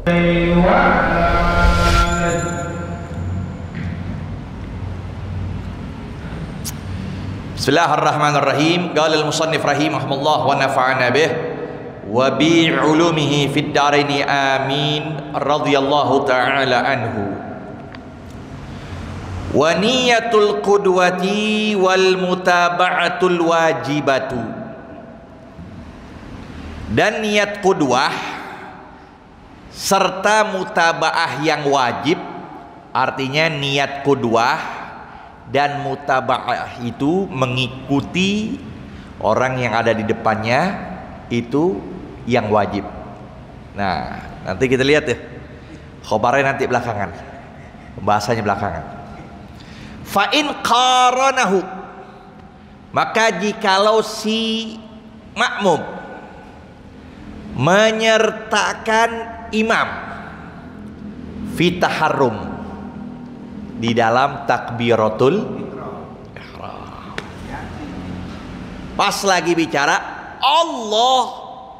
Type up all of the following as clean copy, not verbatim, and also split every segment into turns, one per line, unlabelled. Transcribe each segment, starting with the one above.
Bismillahirrahmanirrahim. Qala al-musannif rahimahullah wa nafa'ana bih wa bi 'ulumihi fid dharain amin radhiyallahu ta'ala anhu. Wa niyatul qudwati wal mutaba'atul wajibatu. Dan niat qudwah serta mutaba'ah yang wajib, artinya niat qudwah dan mutaba'ah itu mengikuti orang yang ada di depannya, itu yang wajib. Nah, nanti kita lihat ya, khobarnya nanti belakangan, pembahasannya belakangan. Fa'in qaranahu, maka jikalau si makmum menyertakan imam fitaharrum di dalam takbiratul ihram, pas lagi bicara Allah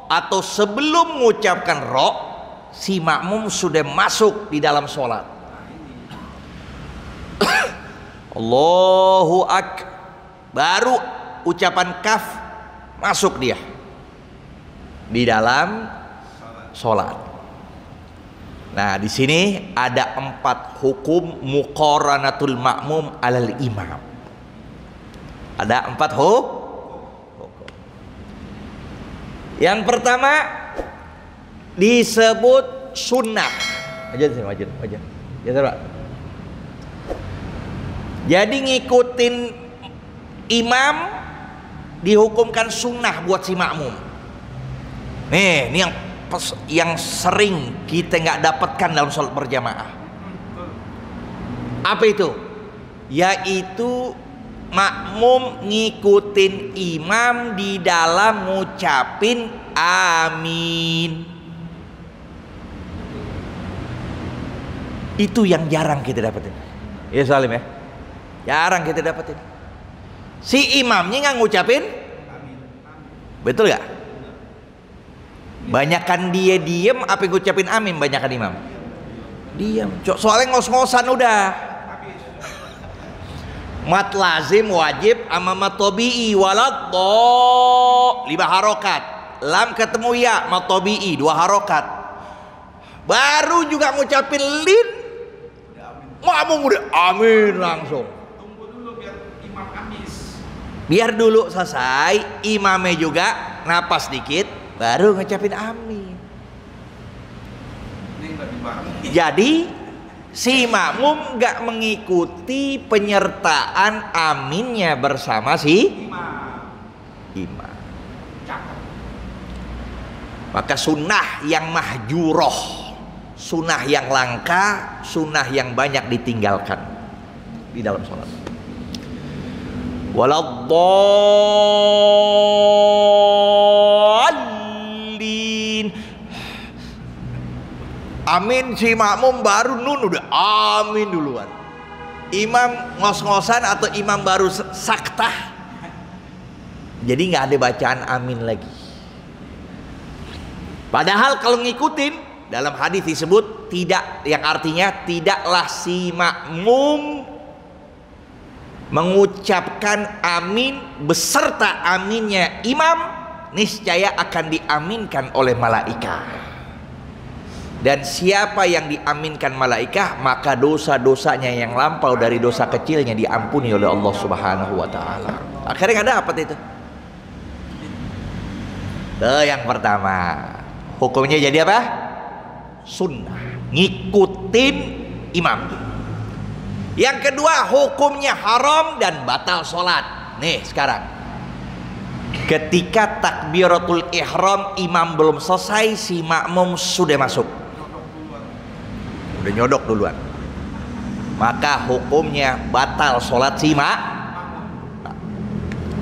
atau sebelum mengucapkan ro, si makmum sudah masuk di dalam sholat. Allahu akbar, baru ucapan kaf masuk dia di dalam sholat. Nah, di sini ada 4 hukum muqaranatul makmum alal imam. Ada 4 hukum. Yang pertama disebut sunnah. Wajar. Ya, Pak. Jadi ngikutin imam dihukumkan sunnah buat si makmum. Nih, ini yang sering kita nggak dapatkan dalam sholat berjamaah. Apa itu? Yaitu makmum ngikutin imam di dalam ngucapin amin. Itu yang jarang kita dapetin. Ya Salim ya, jarang kita dapetin. Si imamnya nggak ngucapin amin. Betul nggak? Banyakan dia diem, apa yang ngucapin amin? Banyakan imam diam. Soalnya ngos-ngosan udah. Mat lazim wajib sama mat tabi'i walad do 5 harokat. Lam ketemu ya mat tabi'i 2 harokat. Baru juga ngucapin lin, makmum udah amin langsung.
Tunggu dulu biar imam amis.
Biar dulu selesai, imamnya juga napas dikit, baru ngucapin amin. Jadi si makmum nggak mengikuti penyertaan aminnya bersama si imam. Maka sunnah yang mahjuroh, sunnah yang langka, sunnah yang banyak ditinggalkan di dalam sholat. Waladdallin, amin si makmum baru nun udah amin duluan. Imam ngos-ngosan atau imam baru saktah, jadi nggak ada bacaan amin lagi. Padahal kalau ngikutin dalam hadis disebut tidak, yang artinya tidaklah si makmum mengucapkan amin beserta aminnya imam, niscaya akan diaminkan oleh malaikat. Dan siapa yang diaminkan malaikat, maka dosa-dosanya yang lampau dari dosa kecilnya diampuni oleh Allah Subhanahu wa taala. Akhirnya nggak dapat itu. Yang pertama, hukumnya jadi apa? Sunnah, ngikutin imam. Yang kedua, hukumnya haram dan batal sholat. Nih sekarang, ketika takbiratul ihram imam belum selesai, si makmum sudah masuk, udah nyodok duluan, maka hukumnya batal sholat si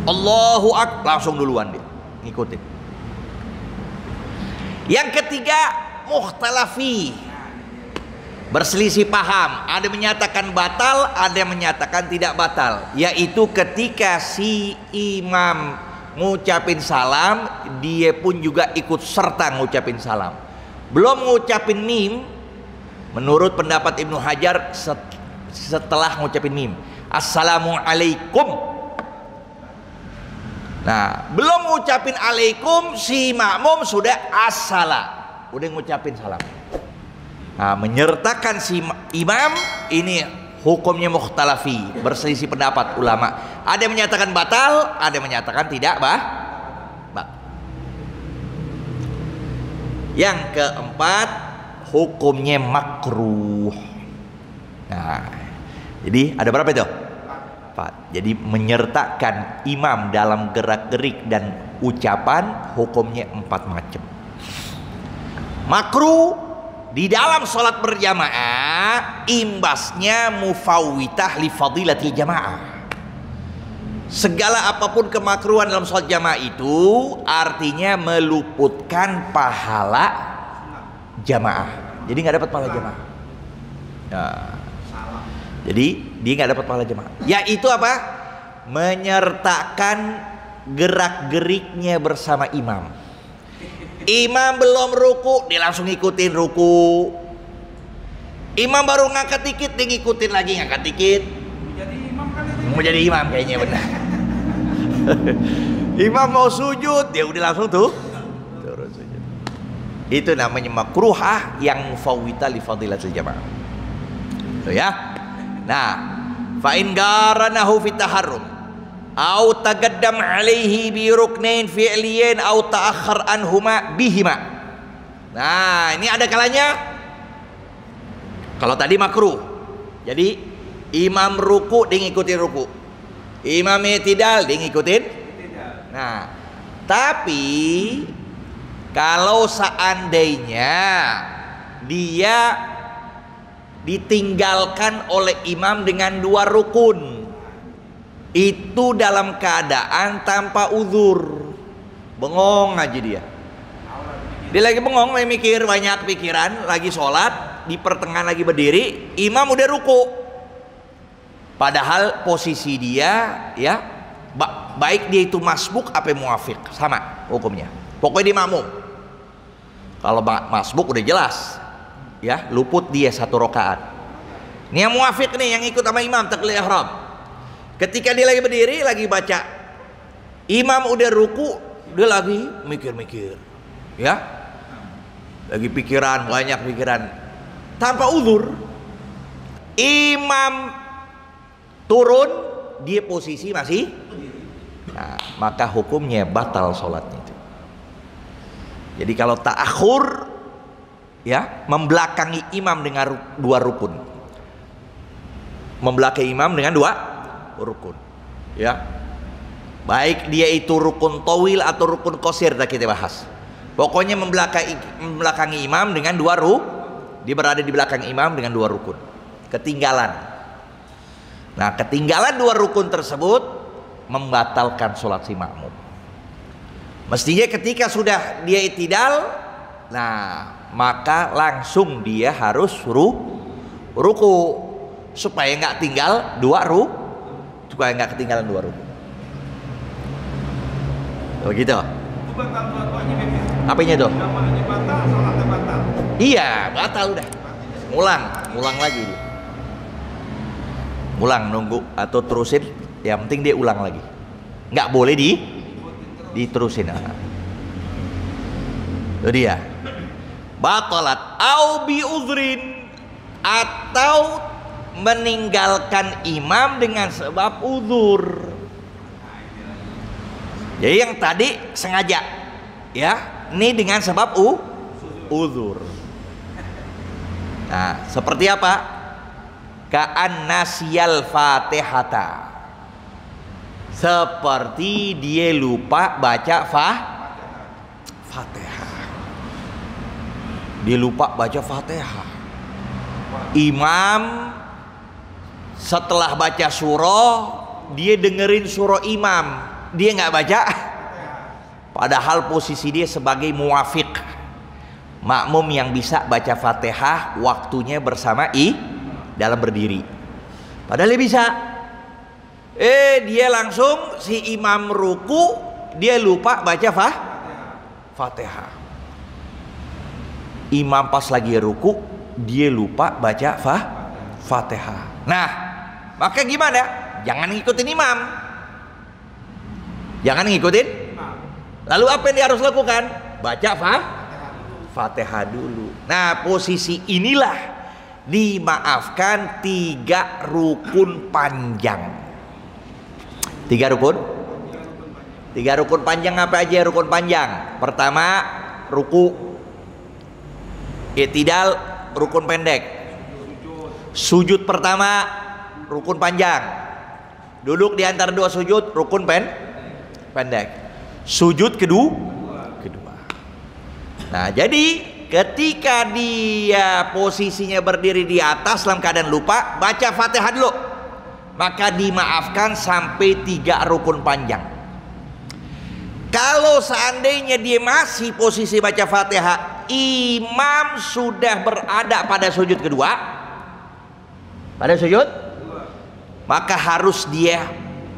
Allahu akbar, langsung duluan dia ngikutin. Yang ketiga, mukhtalafi, berselisih paham, ada menyatakan batal, ada yang menyatakan tidak batal, yaitu ketika si imam ngucapin salam, dia pun juga ikut serta ngucapin salam. belum ngucapin mim, menurut pendapat Ibnu Hajar setelah ngucapin mim, assalamualaikum. Nah, belum ngucapin alaikum, si makmum sudah udah ngucapin salam. Nah, menyertakan si imam ini hukumnya mukhtalafi, berselisih pendapat ulama. Ada yang menyatakan batal, ada yang menyatakan tidak Yang keempat, hukumnya makruh. Nah, jadi ada berapa itu? 4. Jadi menyertakan imam dalam gerak-gerik dan ucapan hukumnya 4 macam. Makruh di dalam sholat berjamaah, imbasnya mufawwitah li fadilati jamaah. Segala apapun kemakruhan dalam sholat jamaah itu artinya meluputkan pahala jamaah. Jadi nggak dapat pahala jamaah. Nah, jadi dia nggak dapat pahala jamaah. Yaitu apa? Menyertakan gerak-geriknya bersama imam. Imam belum ruku, dia langsung ngikutin ruku. Imam baru ngangkat dikit, dia ngikutin lagi, ngangkat dikit. Mau jadi imam kayaknya benar. Imam mau sujud, dia udah langsung turun sujud. Itu namanya makruhah yang mufawwitah li fadilatil jamaah. Tuh ya. Nah, fa in garanahu fi taharrum au tagaddam alaihi bi ruknain fi'liyin au ta'akhkhar anhuma bihima. Nah, ini ada kalanya kalau tadi makruh. Jadi imam ruku dia ngikutin ruku, imam i'tidal dia ngikutin. Nah, tapi kalau seandainya dia ditinggalkan oleh imam dengan 2 rukun, itu dalam keadaan tanpa uzur, bengong aja dia lagi bengong, lagi mikir, banyak pikiran, lagi sholat, di pertengahan lagi berdiri, imam udah ruku, padahal posisi dia ya baik dia itu masbuk apa muafiq, sama hukumnya, pokoknya dia makmum. Kalau masbuk udah jelas ya, luput dia 1 rakaat. Ini yang muafiq nih, yang ikut sama imam takbiratul ihram. Ketika dia lagi berdiri, lagi baca, imam udah ruku, dia lagi mikir-mikir ya, lagi pikiran, banyak pikiran, tanpa uzur. Imam turun, dia posisi masih, nah, maka hukumnya batal sholatnya itu. Jadi kalau ta'akhur ya, membelakangi imam dengan 2 rukun, membelakangi imam dengan 2 rukun ya, baik dia itu rukun tawil atau rukun qasir, dah kita bahas. Pokoknya membelakangi imam dengan 2 rukun, dia berada di belakang imam dengan 2 rukun, ketinggalan. Nah, ketinggalan 2 rukun tersebut membatalkan sholat si makmum. Mestinya ketika sudah dia i'tidal, nah maka langsung dia harus ruku supaya nggak tinggal 2 rukun, supaya nggak ketinggalan 2 rukun. Begitu. Apanya tuh? Iya, batal udah. Ulang lagi dia. Ulang, nunggu atau terusin, yang penting dia ulang lagi. Nggak boleh diterusin. Itu dia. Batalat au bi uzrin, atau meninggalkan imam dengan sebab uzur. Jadi yang tadi sengaja ya, ini dengan sebab uzur. Nah, seperti apa? Ka'an nasiyal fatihata, seperti dia lupa baca Fatihah. Dia lupa baca Fatihah. Imam setelah baca surah, dia dengerin surah imam, dia nggak baca, padahal posisi dia sebagai muwafiq, makmum yang bisa baca Fatihah waktunya bersama dalam berdiri, padahal dia bisa. Dia langsung si imam ruku, dia lupa baca Fatihah. Imam pas lagi ruku dia lupa baca Fatihah. Nah, maka gimana? Jangan ngikutin imam. Jangan ngikutin. Lalu apa yang dia harus lakukan? Baca Fatihah dulu. Nah, posisi inilah dimaafkan 3 rukun panjang. 3 rukun? 3 rukun panjang apa aja rukun panjang? Pertama, ruku. I'tidal, rukun pendek. Sujud pertama, rukun panjang. Duduk di antara 2 sujud, rukun pendek. Sujud kedua. Nah, jadi ketika dia posisinya berdiri di atas dalam keadaan lupa, baca Fatihah dulu. Maka dimaafkan sampai 3 rukun panjang. Kalau seandainya dia masih posisi baca Fatihah, imam sudah berada pada sujud kedua, maka harus dia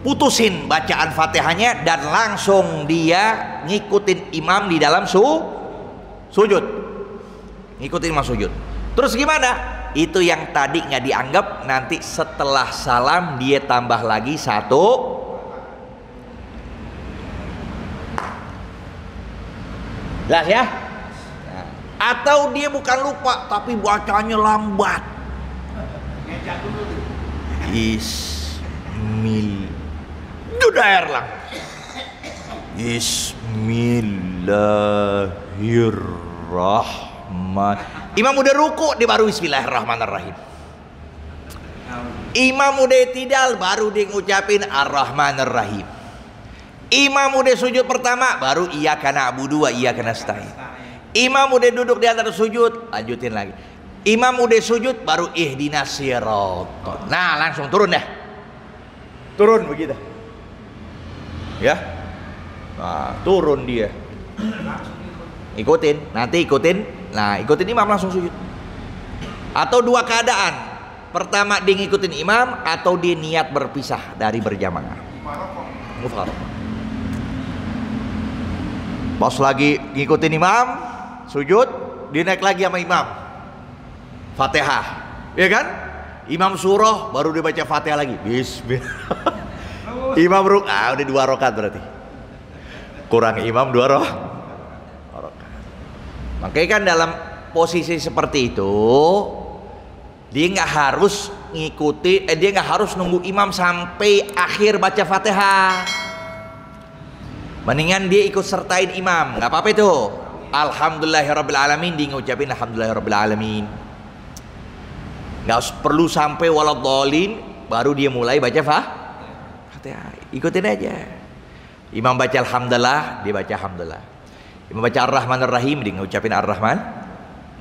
putusin bacaan Fatihahnya dan langsung dia ngikutin imam di dalam sujud. Ngikutin imam sujud. Terus gimana? Itu yang tadi nggak dianggap, nanti setelah salam dia tambah lagi 1. Jelas ya? Atau dia bukan lupa tapi bacanya lambat. Bismillahirrahmanirrahim. Imam udah ruku dia baru bismillahirrahmanirrahim. Imam udah i'tidal baru dia ngucapin ar-rahmanir-rahim. Imam udah sujud pertama baru iyyaka na'budu wa iyyaka nasta'in. Imam udah duduk di antara sujud, lanjutin lagi. Imam udah sujud baru ihdinas siratal. Nah, langsung turun dah. Turun begitu. Ya. Nah, turun dia. Ikutin, nanti ikutin. Nah, ikutin imam langsung sujud. Atau 2 keadaan. Pertama dia ngikutin imam atau dia niat berpisah dari berjamaah. Mufaraqah. Pas lagi ngikutin imam sujud, dia naik lagi sama imam Fatihah, ya kan? Imam surah baru dia baca Fatihah lagi. Bismillah. Imam udah 2 rakaat berarti. Kurang imam 2 rakaat. Makanya kan dalam posisi seperti itu dia nggak harus ngikuti, dia nggak harus nunggu imam sampai akhir baca Fatihah. Mendingan dia ikut sertain imam, nggak apa-apa itu. Alhamdulillahirrabbilalamin, dia ngucapin alhamdulillahirrabbilalamin. Nggak perlu sampai waladhdallin baru dia mulai baca Fatihah. Ikutin aja. Imam baca alhamdulillah, dia baca alhamdulillah. Imam baca ar-rahmanir-rahim, dia ngucapin ar-rahman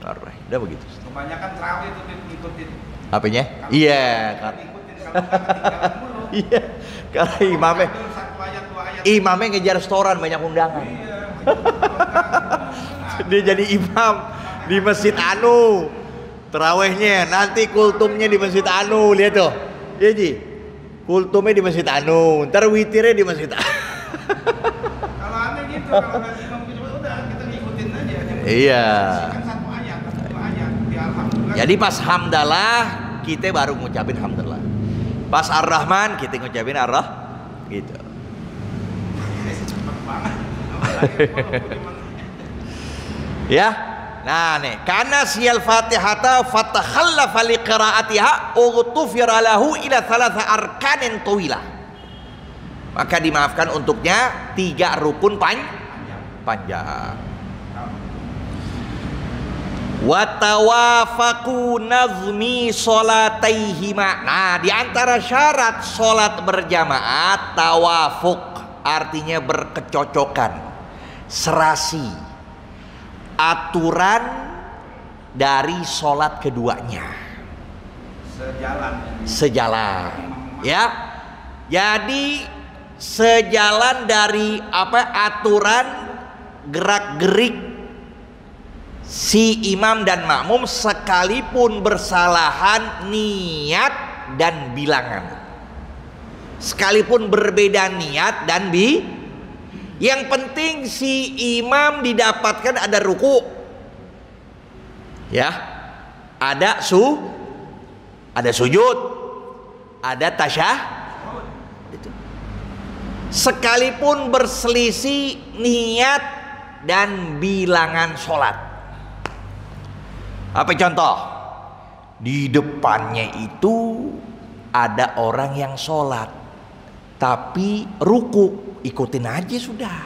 ar-rahim. Udah begitu.
Kebanyakan terawih itu ngikutin.
Apanya? Iya, kan. Iya, karena imamnya ngejar setoran, banyak undangan. Dia jadi imam di masjid anu, terawihnya nanti kultumnya di masjid anu, lihat tuh, iya Ji, kultumnya di masjid anu, ntar witirnya di masjid anu.
Kalau aneh gitu, kalau nggak imam gitu udah kita ngikutin aja.
Iya.
Satu ayat, di alhamdulillah.
Jadi pas hamdalah kita baru ngucapin hamdalah. Pas ar-rahman kita ngucapin ar-rahman gitu. Ya. Nah nih, karena siyal Fatihata fatakhallafa li qiraatiha ughfira lahu ila 3 arkanin tawilah. Maka dimaafkan untuknya 3 rukun panjang. Wa tawafaqu nazmi salataihima. Nah, di antara syarat salat berjamaah tawafuq, artinya berkecocokan, serasi, aturan dari salat keduanya. Sejalan. Ya. Jadi sejalan dari aturan gerak-gerik si imam dan makmum sekalipun bersalahan niat dan bilangan, sekalipun berbeda niat dan yang penting si imam didapatkan ada ruku, Ya, ada sujud, ada itu. Sekalipun berselisih niat dan bilangan sholat. Apa contoh? Di depannya itu ada orang yang sholat, tapi ruku, ikutin aja sudah.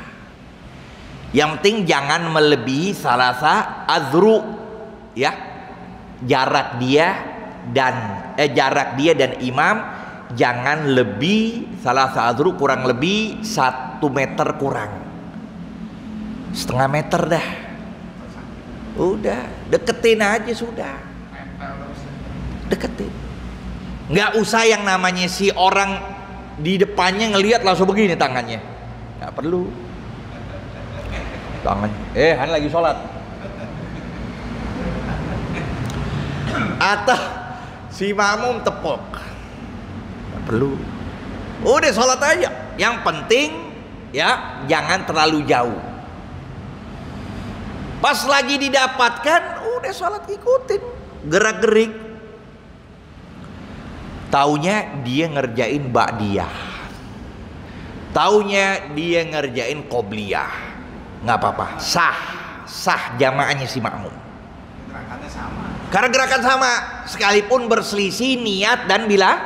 Yang penting jangan melebihi salasa azru, ya, jarak dia dan imam jangan lebih salasa azru, kurang lebih 1 meter kurang, setengah meter dah. Udah deketin aja sudah, deketin. Nggak usah yang namanya si orang di depannya ngelihat langsung begini tangannya, nggak perlu. Tangan, Han lagi sholat. Atau si makmum tepok, nggak perlu. Udah sholat aja. Yang penting ya jangan terlalu jauh. Pas lagi didapatkan, udah sholat ikutin, gerak-gerik. Taunya dia ngerjain ba'diyah, taunya dia ngerjain qobliyah. Nggak apa-apa, sah jamaahnya si makmum.
Gerakannya sama.
Karena gerakan sama, sekalipun berselisih niat dan bilang.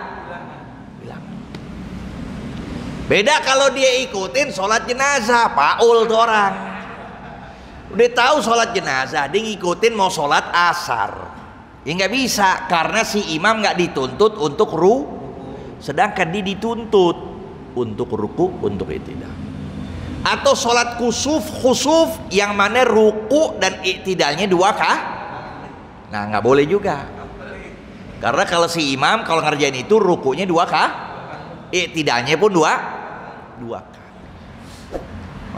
Beda kalau dia ikutin sholat jenazah, paul tuh orang. Udah tahu sholat jenazah, dia ngikutin mau sholat asar. Ya nggak bisa, karena si imam nggak dituntut untuk sedangkan dia dituntut untuk ruku, untuk i'tidal. Atau sholat khusuf yang mana ruku dan i'tidalnya 2 kah? Nah nggak boleh juga, karena kalau si imam kalau ngerjain itu rukunya 2 kah, i'tidalnya pun 2 kah.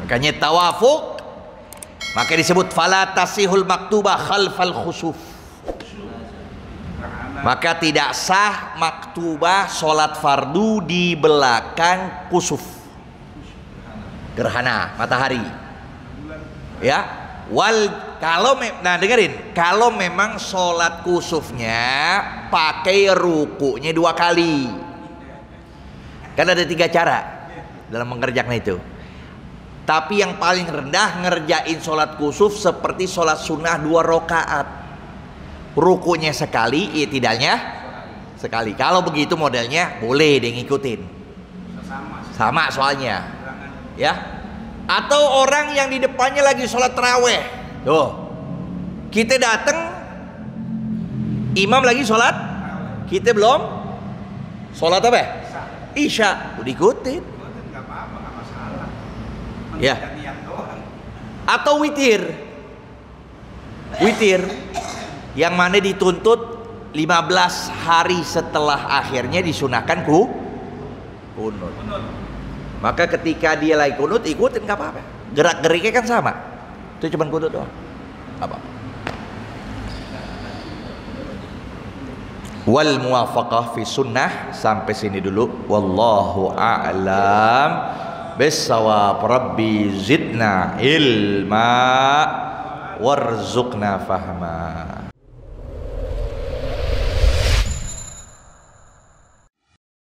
Makanya tawafuk, maka disebut fala tasihul maktubah khalfal khusuf. Maka tidak sah maktubah sholat fardu di belakang kusuf, gerhana matahari. Ya, nah dengerin, kalau memang sholat kusufnya pakai rukunya 2 kali, kan ada 3 cara dalam mengerjakan itu. Tapi yang paling rendah ngerjain sholat kusuf seperti sholat sunnah 2 rakaat, rukunya sekali, i'tidalnya sekali. Kalau begitu modelnya boleh deh ngikutin, sama soalnya. Ya, atau orang yang di depannya lagi sholat taraweh, tuh kita datang, imam lagi sholat, kita belum sholat apa? Isya, udah ikutin. Ya. Atau witir yang mana dituntut 15 hari setelah akhirnya disunahkan kunut. Maka ketika dia lagi kunut ikutin, nggak apa-apa. Gerak-geriknya kan sama. Itu cuma kunut doang. Apa? Wal muwafaqah fi sunnah, sampai sini dulu. Wallahu a'lam bissawab. Rabbi zidna ilma warzuqna fahma.